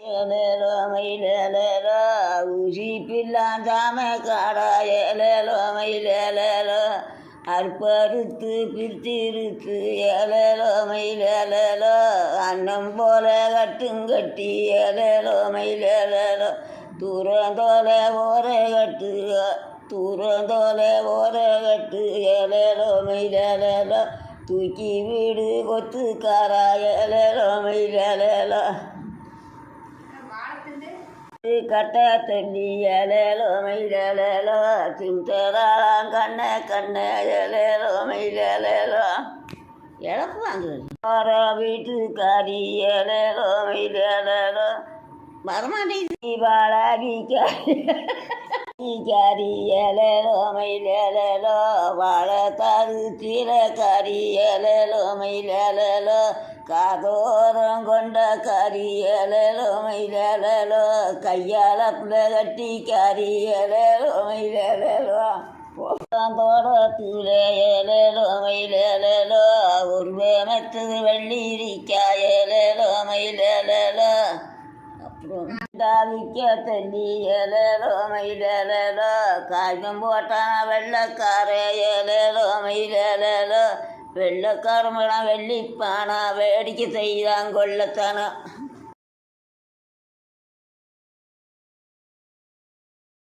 ஏலேலோ மயிலேலேலோ ஊசி பில்லான் சாம காடா ஏலேலோ மயிலேலேலோ அற்பறுத்து பிரித்திருத்து ஏலேலோ மயிலேலேலோ அன்னம் போல கட்டுங்கட்டி ஏலேலோ மயிலேலேலோ தூரந்தோலை ஓரை கட்டு தூரந்தோலை ஓரை கட்டு ஏலேலோ மயிலேலேலோ தூக்கி வீடு கொத்துக்காரா ஏலேலோ மயிலேலேலோ கட்ட தள்ளி ஏலேலோ மயிலேலேலோ சிந்தராளாம் கண்ண கண்ண ஏலேலோ மயிலேலேலோ இழப்பு வாங்குறது போகிற வீட்டுக்காரி ஏலேலோ மயிலேலேலோ வரமாட்டேங்குது வாழாடிக்காரி ஏலேலோ மயிலேலேலோ வாழத்தாது கீழக்காரி ஏலேலோ மயிலேலேலோ காதோரம் கொண்ட காரி ஏலேலோ மயிலேலேலோ கையால் புள்ள கட்டி காரி ஏலேலோ மயிலேலேலோ தோட்டத்துல ஏலேலோ மயிலேலேலோ ஒரு வேமத்துக்கு வெள்ளீரிக்கா ஏலேலோ மயிலேலேலோ அப்புறம் தாவிக்க தள்ளி ஏலேலோ மயிலேலேலோ காய்கம் போட்டான் வெள்ளக்கார ஏலேலோ மயிலேலேலோ வெள்ளக்காரமெல்லாம் வெள்ளிப்பானா வேடிக்கை செய்தான் கொள்ளத்தானா